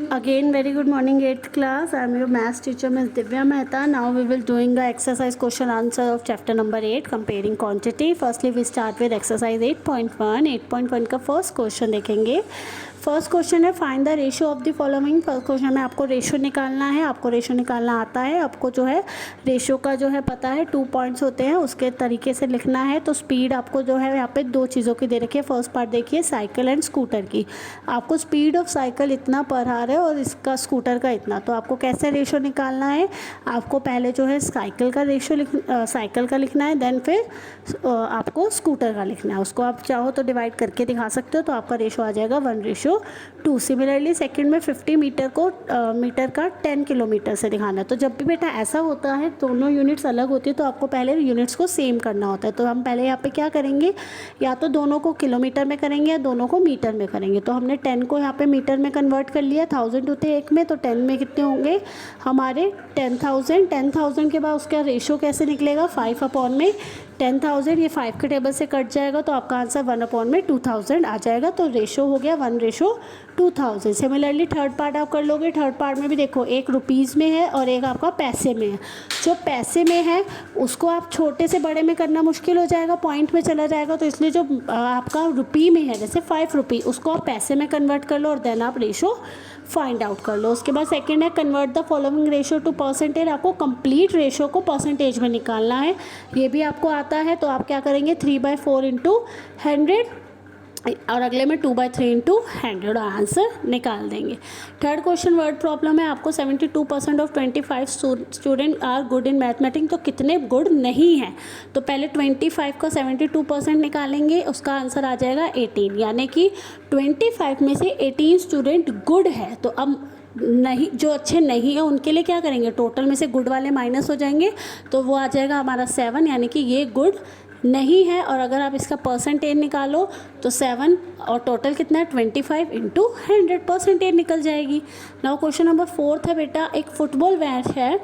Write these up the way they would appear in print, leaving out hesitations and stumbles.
Again, very good morning, 8th class. I am your maths teacher, Ms. Divya Mehta. Now we will doing the exercise question answer of chapter number 8, comparing quantity. Firstly, we start with exercise 8.1. 8.1 का first question देखेंगे. First question है find the ratio of the following. First question में आपको ratio निकालना है. आपको ratio निकालना आता है, आपको जो है रेशियो का जो है पता है 2 पॉइंट्स होते हैं, उसके तरीके से लिखना है. तो स्पीड आपको जो है यहाँ पे 2 चीज़ों की दे रखी है. फर्स्ट पार्ट देखिए साइकिल एंड स्कूटर की. आपको स्पीड ऑफ साइकिल इतना पर आवर है और इसका स्कूटर का इतना. तो आपको कैसे रेशियो निकालना है, आपको पहले जो है साइकिल का लिखना है, देन फिर आपको स्कूटर का लिखना है. उसको आप चाहो तो डिवाइड करके दिखा सकते हो, तो आपका रेशियो आ जाएगा 1:2. सिमिलरली सेकंड में 50 मीटर को मीटर का 10 किलोमीटर से दिखाना है. तो जब भी बेटा ऐसा होता है दोनों यूनिट्स अलग होती है, तो आपको पहले यूनिट्स को सेम करना होता है. तो हम पहले यहाँ पे क्या करेंगे, या तो दोनों को किलोमीटर में करेंगे या दोनों को मीटर में करेंगे. तो हमने 10 को यहाँ पे मीटर में कन्वर्ट कर लिया. 1000 होते एक में, तो 10 में कितने होंगे हमारे 10,000. 10,000 के बाद उसका रेशियो कैसे निकलेगा, 5 अपॉन में 10,000. ये 5 के टेबल से कट जाएगा, तो आपका आंसर 1 अपॉन में 2000 आ जाएगा. तो रेशो हो गया 1:2000. सिमिलरली थर्ड पार्ट आप कर लोगे. थर्ड पार्ट में भी देखो, एक रुपीज़ में है और एक आपका पैसे में है. जो पैसे में है उसको आप छोटे से बड़े में करना मुश्किल हो जाएगा, पॉइंट में चला जाएगा. तो इसलिए जो आपका रुपये में है, जैसे 5 रुपये, उसको आप पैसे में कन्वर्ट कर लो और देन आप रेशो फाइंड आउट कर लो. उसके बाद सेकंड है convert the following ratio two percentage. आपको कंप्लीट रेशियो को परसेंटेज में निकालना है. ये भी आपको आता है. तो आप क्या करेंगे, 3/4 इंटू 100 और अगले में 2/3 इंटू 100 आंसर निकाल देंगे. थर्ड क्वेश्चन वर्ड प्रॉब्लम है. आपको 72% of 25 student are good in mathematics. तो कितने गुड नहीं हैं, तो पहले 25 का 72% निकालेंगे, उसका आंसर आ जाएगा 18. यानी कि 25 में से 18 स्टूडेंट गुड है. तो अब नहीं, जो अच्छे नहीं है उनके लिए क्या करेंगे, टोटल में से गुड वाले माइनस हो जाएंगे, तो वो आ जाएगा हमारा 7. यानी कि ये गुड नहीं है. और अगर आप इसका परसेंटेज निकालो तो 7 और टोटल कितना है 25 इंटू 100 परसेंटेज निकल जाएगी. नाउ क्वेश्चन नंबर 4 है बेटा, एक फुटबॉल मैच है,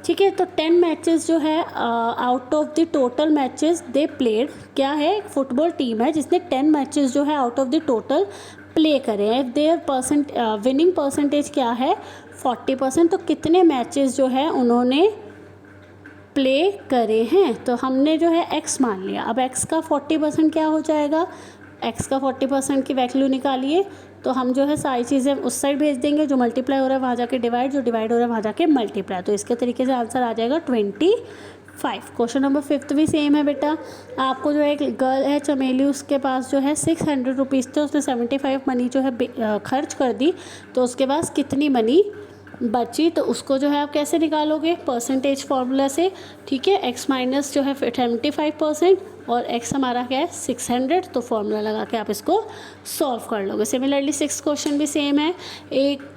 ठीक है. तो 10 मैचेस जो है out of the total matches they played, क्या है, एक फुटबॉल टीम है जिसने 10 मैचेस जो है out of the total play करें. इफ देयर विनिंग परसेंटेज क्या है 40%. तो कितने मैचेस जो है उन्होंने प्ले करे हैं, तो हमने जो है x मान लिया. अब x का 40% क्या हो जाएगा, x का 40% की वैल्यू निकालिए. तो हम जो है सारी चीज़ें उस साइड भेज देंगे, जो मल्टीप्लाई हो रहा है वहाँ जाके डिवाइड, जो डिवाइड हो रहा है वहाँ जाके मल्टीप्लाई. तो इसके तरीके से आंसर आ जाएगा 25. क्वेश्चन नंबर 5 भी सेम है बेटा. आपको जो एक गर्ल है चमेली, उसके पास जो है 600 रुपीज़ थे, उसने 75 मनी जो है खर्च कर दी. तो उसके पास कितनी मनी बची, तो उसको जो है आप कैसे निकालोगे, परसेंटेज फार्मूला से. ठीक है, x माइनस जो है 75% और x हमारा क्या है 600. तो फार्मूला लगा के आप इसको सॉल्व कर लोगे. सिमिलरली 6 क्वेश्चन भी सेम है.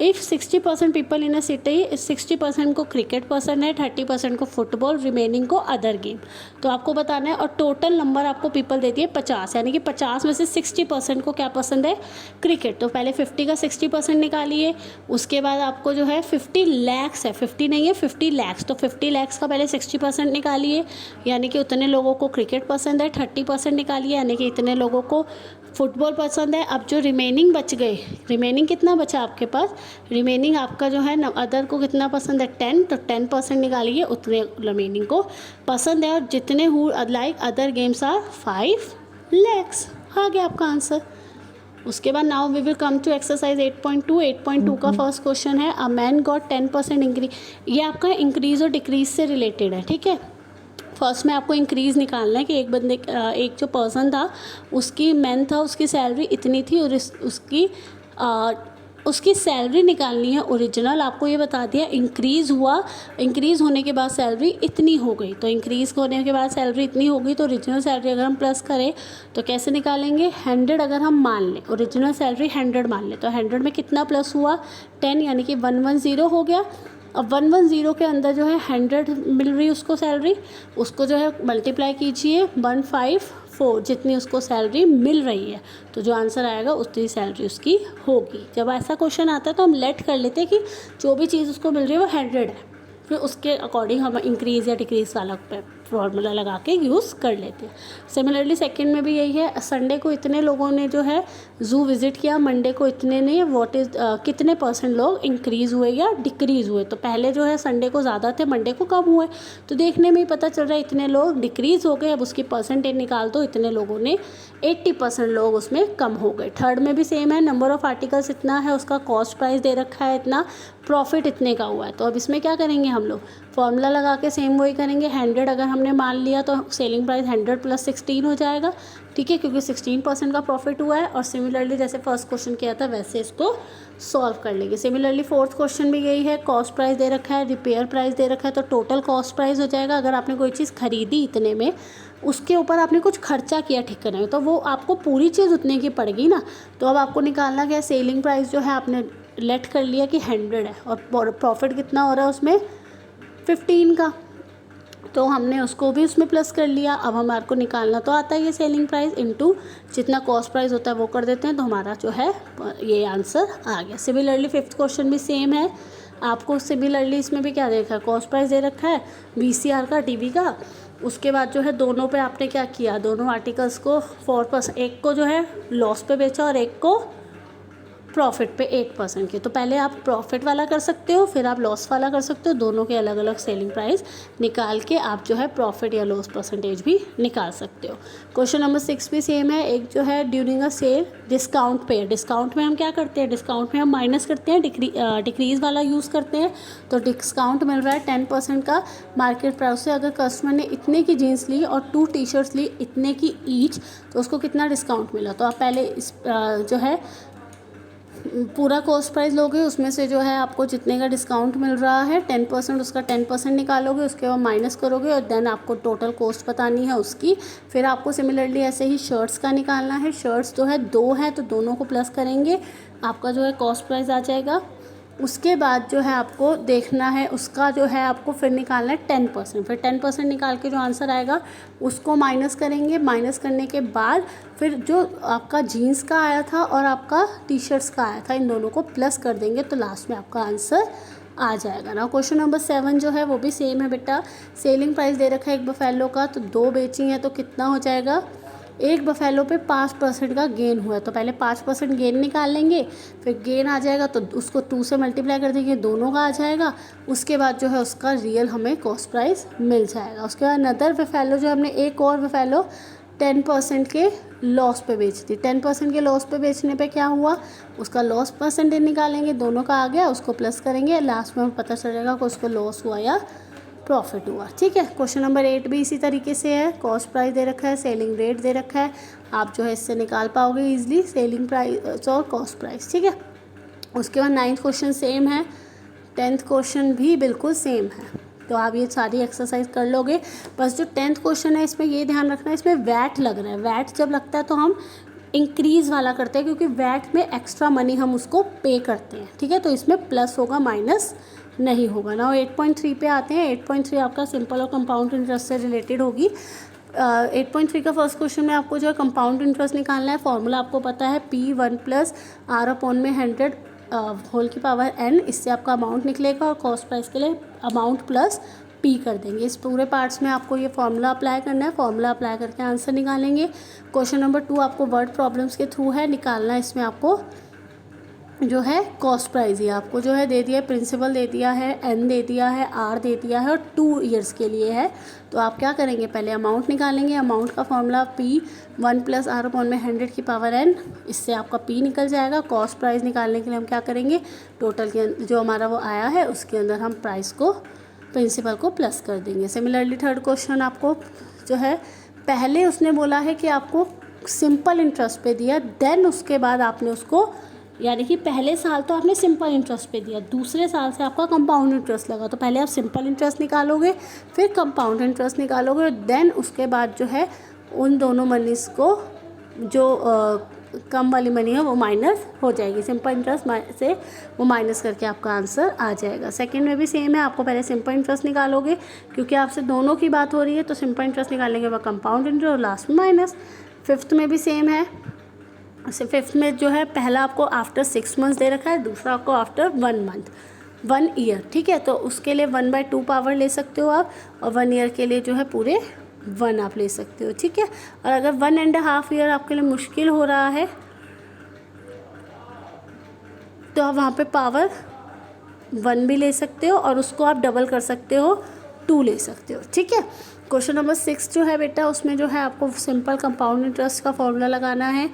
If 60% people in a city, 60% को क्रिकेट पसंद है, 30% को फुटबॉल, रिमेनिंग को अदर गेम. तो आपको बताना है, और टोटल नंबर आपको पीपल देती है 50. यानी कि 50 में से 60% को क्या पसंद है, क्रिकेट. तो पहले 50 का 60% निकालिए. उसके बाद आपको जो है 50 लाख है, 50 नहीं है 50 लाख. तो 50 लाख का पहले 60% निकालिए, यानी कि उतने लोगों को क्रिकेट पसंद है. 30% निकालिए, यानी कि इतने लोगों को फुटबॉल पसंद है. अब जो रिमेनिंग बच गए, रिमेनिंग कितना बचा आपके पास, रिमेनिंग आपका जो है अदर को कितना पसंद है 10. तो 10% निकालिए, उतने रिमेनिंग को पसंद है. और जितने who like other games are 5 lakhs. आ गया आपका आंसर. उसके बाद now we will come to exercise 8.2. 8.2 का फर्स्ट क्वेश्चन है, अ मैन गॉट 10% इंक्रीज. ये आपका इंक्रीज और डिक्रीज से रिलेटेड है. ठीक है, फर्स्ट में आपको इंक्रीज़ निकालना है कि एक जो पर्सन था, उसकी मैन था, उसकी सैलरी इतनी थी और उसकी सैलरी निकालनी है ओरिजिनल. आपको ये बता दिया इंक्रीज़ हुआ, इंक्रीज़ होने के बाद सैलरी इतनी हो गई. तो इंक्रीज़ होने के बाद सैलरी इतनी हो गई, तो ओरिजिनल सैलरी अगर हम प्लस करें तो कैसे निकालेंगे, 100 अगर हम मान लें, ओरिजिनल सैलरी 100 मान लें, तो 100 में कितना प्लस हुआ 10, यानी कि 110 हो गया. अब 110 के अंदर जो है 100 मिल रही उसको सैलरी, उसको जो है मल्टीप्लाई कीजिए 154, जितनी उसको सैलरी मिल रही है. तो जो आंसर आएगा उतनी सैलरी उसकी होगी. जब ऐसा क्वेश्चन आता है तो हम लेट कर लेते हैं कि जो भी चीज़ उसको मिल रही है वो 100 है, फिर उसके अकॉर्डिंग हम इंक्रीज़ या डिक्रीज़ वाला पे फार्मूला लगा के यूज़ कर लेते हैं। सिमिलरली सेकंड में भी यही है, संडे को इतने लोगों ने जो है ज़ू विज़िट किया, मंडे को इतने ने, व्हाट इज़ कितने % लोग इंक्रीज़ हुए या डिक्रीज़ हुए। तो पहले जो है संडे को ज़्यादा थे, मंडे को कम हुए, तो देखने में ही पता चल रहा है इतने लोग डिक्रीज़ हो गए। अब उसकी परसेंटेज निकाल दो, इतने लोगों ने 80% लोग उसमें कम हो गए। थर्ड में भी सेम है, नंबर ऑफ़ आर्टिकल्स इतना है, उसका कॉस्ट प्राइस दे रखा है इतना, प्रॉफिट इतने का हुआ है। तो अब इसमें क्या करेंगे हम लोग, फॉर्मूला लगा के सेम वही करेंगे। 100 अगर हमने मान लिया तो सेलिंग प्राइस 100 + 16 हो जाएगा, ठीक है, क्योंकि 16% का प्रॉफिट हुआ है। और सिमिलरली जैसे फर्स्ट क्वेश्चन किया था वैसे इसको सॉल्व कर लेंगे। सिमिलरली फोर्थ क्वेश्चन भी यही है, कॉस्ट प्राइस दे रखा है, रिपेयर प्राइस दे रखा है, तो टोटल कॉस्ट प्राइस हो जाएगा। अगर आपने कोई चीज़ खरीदी इतने में, उसके ऊपर आपने कुछ खर्चा किया ठीक करने में, तो वो आपको पूरी चीज़ उतने की पड़ेगी ना। तो अब आपको निकालना क्या है, सेलिंग प्राइस जो है आपने लेट कर लिया कि 100 है, और प्रॉफिट कितना हो रहा है उसमें 15 का, तो हमने उसको भी उसमें प्लस कर लिया। अब हमारे को निकालना तो आता है ये सेलिंग प्राइस इनटू जितना कॉस्ट प्राइस होता है वो कर देते हैं, तो हमारा जो है ये आंसर आ गया। सिमिलरली फिफ्थ क्वेश्चन भी सेम है, आपको सिमिलरली इसमें भी क्या देखा है, कॉस्ट प्राइस दे रखा है VCR का, टीवी का। उसके बाद जो है दोनों पे आपने क्या किया, दोनों आर्टिकल्स को 4%, एक को जो है लॉस पे बेचा और एक को प्रॉफिट पे 8% की। तो पहले आप प्रॉफिट वाला कर सकते हो, फिर आप लॉस वाला कर सकते हो, दोनों के अलग अलग सेलिंग प्राइस निकाल के आप जो है प्रॉफिट या लॉस परसेंटेज भी निकाल सकते हो। क्वेश्चन नंबर 6 भी सेम है, एक जो है ड्यूरिंग अ सेल डिस्काउंट पे, डिस्काउंट में हम क्या करते हैं, डिस्काउंट में हम माइनस करते हैं, डिक्रीज़ वाला यूज़ करते हैं। तो डिस्काउंट मिल रहा है 10% का मार्केट प्राइस से। अगर कस्टमर ने इतने की जीन्स ली और 2 टी-शर्ट्स ली इतने की ईच, तो उसको कितना डिस्काउंट मिला। तो आप पहले इस जो है पूरा कॉस्ट प्राइस लोगे, उसमें से जो है आपको जितने का डिस्काउंट मिल रहा है 10%, उसका 10% निकालोगे, उसके बाद माइनस करोगे और देन आपको टोटल कॉस्ट बतानी है उसकी। फिर आपको सिमिलरली ऐसे ही शर्ट्स का निकालना है। शर्ट्स जो है 2 है तो दोनों को प्लस करेंगे, आपका जो है कॉस्ट प्राइस आ जाएगा। उसके बाद जो है आपको देखना है उसका जो है आपको फिर निकालना है 10%। फिर 10% निकाल के जो आंसर आएगा उसको माइनस करेंगे। माइनस करने के बाद फिर जो आपका जीन्स का आया था और आपका टी-शर्ट्स का आया था, इन दोनों को प्लस कर देंगे, तो लास्ट में आपका आंसर आ जाएगा ना। क्वेश्चन नंबर 7 जो है वो भी सेम है बेटा। सेलिंग प्राइस दे रखा है एक बफेलो का, तो 2 बेची हैं, तो कितना हो जाएगा, एक बफेलो पे 5% का गेन हुआ है, तो पहले 5% गेन निकाल लेंगे। फिर गेन आ जाएगा तो उसको 2 से मल्टीप्लाई कर देंगे, दोनों का आ जाएगा। उसके बाद जो है उसका रियल हमें कॉस्ट प्राइस मिल जाएगा। उसके बाद अनदर बफेलो जो हमने एक और बफेलो 10% के लॉस पे बेच दी। 10% के लॉस पे बेचने पे क्या हुआ, उसका लॉस परसेंटेज निकालेंगे, दोनों का आ गया, उसको प्लस करेंगे, लास्ट में हमें पता चल जाएगा कि उसको लॉस हुआ या प्रॉफिट हुआ। ठीक है। क्वेश्चन नंबर 8 भी इसी तरीके से है, कॉस्ट प्राइस दे रखा है, सेलिंग रेट दे रखा है, आप जो है इससे निकाल पाओगे इजीली सेलिंग प्राइस और कॉस्ट प्राइस। ठीक है। उसके बाद 9th क्वेश्चन सेम है, 10th क्वेश्चन भी बिल्कुल सेम है, तो आप ये सारी एक्सरसाइज कर लोगे। बस जो 10th क्वेश्चन है इसमें ये ध्यान रखना है, इसमें वैट लग रहा है। वैट जब लगता है तो हम इंक्रीज़ वाला करते हैं, क्योंकि वैट में एक्स्ट्रा मनी हम उसको पे करते हैं। ठीक है, तो इसमें प्लस होगा, माइनस नहीं होगा ना। 8.3 पे आते हैं। 8.3 आपका सिंपल और कंपाउंड इंटरेस्ट से रिलेटेड होगी। 8.3 का फर्स्ट क्वेश्चन में आपको जो है कंपाउंड इंटरेस्ट निकालना है। फॉर्मूला आपको पता है P1 + R/100 होल की पावर n, इससे आपका अमाउंट निकलेगा और कॉस्ट प्राइस के लिए अमाउंट प्लस P कर देंगे। इस पूरे पार्ट्स में आपको ये फॉर्मूला अप्लाई करना है। फॉर्मूला अप्लाई करके आंसर निकालेंगे। क्वेश्चन नंबर 2 आपको वर्ड प्रॉब्लम्स के थ्रू है निकालना है। इसमें आपको जो है कॉस्ट प्राइस ही आपको जो है दे दिया है, प्रिंसिपल दे दिया है, n दे दिया है, r दे दिया है और 2 ईयर्स के लिए है। तो आप क्या करेंगे, पहले अमाउंट निकालेंगे। अमाउंट का फॉर्मूला P1 + R/100 की पावर n, इससे आपका P निकल जाएगा। कॉस्ट प्राइस निकालने के लिए हम क्या करेंगे, टोटल के जो हमारा वो आया है उसके अंदर हम प्राइस को, प्रिंसिपल को प्लस कर देंगे। सिमिलरली थर्ड क्वेश्चन आपको जो है, पहले उसने बोला है कि आपको सिंपल इंटरेस्ट पे दिया, देन उसके बाद आपने उसको, यानी कि पहले साल तो आपने सिंपल इंटरेस्ट पे दिया, दूसरे साल से आपका कंपाउंड इंटरेस्ट लगा, तो पहले आप सिंपल इंटरेस्ट निकालोगे, फिर कंपाउंड इंटरेस्ट निकालोगे और देन उसके बाद जो है उन दोनों मनीस को जो कम वाली मनी है वो माइनस हो जाएगी। सिंपल इंटरेस्ट से वो माइनस करके आपका आंसर आ जाएगा। सेकंड में भी सेम है, आपको पहले सिंपल इंटरेस्ट निकालोगे, क्योंकि आपसे दोनों की बात हो रही है, तो सिंपल इंटरेस्ट निकालने के बाद कंपाउंड इंटरेस्ट और लास्ट में माइनस। फिफ्थ में भी सेम है। फिफ्थ में जो है पहला आपको आफ्टर 6 मंथ्स दे रखा है, दूसरा आपको आफ्टर 1 मंथ। 1 ईयर, ठीक है। तो उसके लिए 1/2 पावर ले सकते हो आप, और 1 ईयर के लिए जो है पूरे 1 आप ले सकते हो, ठीक है। और अगर 1.5 ईयर आपके लिए मुश्किल हो रहा है तो आप वहाँ पे पावर 1 भी ले सकते हो, और उसको आप डबल कर सकते हो, 2 ले सकते हो, ठीक है। क्वेश्चन नंबर 6 जो है बेटा, उसमें जो है आपको सिंपल कंपाउंड इंटरेस्ट का फॉर्मूला लगाना है,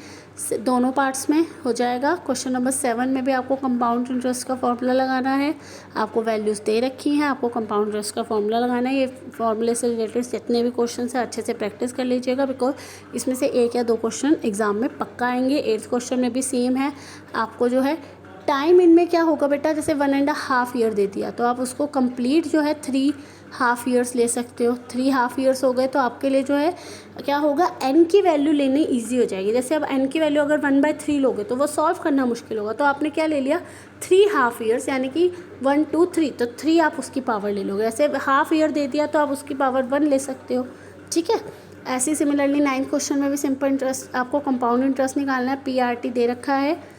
दोनों पार्ट्स में हो जाएगा। क्वेश्चन नंबर 7 में भी आपको कंपाउंड इंटरेस्ट का फॉर्मूला लगाना है, आपको वैल्यूज़ दे रखी हैं, आपको कंपाउंड इंटरेस्ट का फॉर्मूला लगाना है। ये फॉर्मूले से रिलेटेड जितने भी क्वेश्चन है अच्छे से प्रैक्टिस कर लीजिएगा, बिकॉज इसमें से 1 या 2 क्वेश्चन एग्जाम में पक्का आएंगे। 8th क्वेश्चन में भी सेम है। आपको जो है टाइम इनमें क्या होगा बेटा, जैसे 1.5 ईयर दे दिया तो आप उसको कंप्लीट जो है 3.5 ईयर्स ले सकते हो। 3.5 ईयर्स हो गए तो आपके लिए जो है क्या होगा, n की वैल्यू लेनी ईजी हो जाएगी। जैसे अब n की वैल्यू अगर 1/3 लोगे तो वो सॉल्व करना मुश्किल होगा, तो आपने क्या ले लिया, 3.5 ईयर्स, यानी कि 1 2 3, तो 3 आप उसकी पावर ले लोगे। ऐसे हाफ ईयर दे दिया तो आप उसकी पावर 1 ले सकते हो, ठीक है। ऐसे सिमिलरली 9th क्वेश्चन में भी सिंपल इंटरेस्ट, आपको कंपाउंड इंटरेस्ट निकालना है, PRT दे रखा है।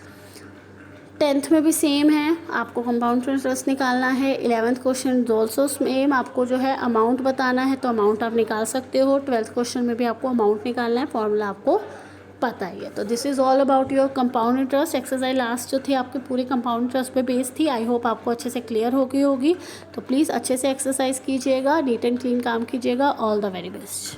10th में भी सेम है, आपको कंपाउंड इंटरेस्ट निकालना है। 11th क्वेश्चन ऑल्सो सेम, आपको जो है अमाउंट बताना है, तो अमाउंट आप निकाल सकते हो। 12th क्वेश्चन में भी आपको अमाउंट निकालना है, फॉर्मूला आपको पता ही है। तो this is all about your compound interest exercise. Last जो थी आपके पूरे कंपाउंड इंटरेस्ट पे बेस थी। आई होप आपको अच्छे से क्लियर हो गई होगी। तो प्लीज़ अच्छे से एक्सरसाइज कीजिएगा, नीट एंड क्लीन काम कीजिएगा। All the very best.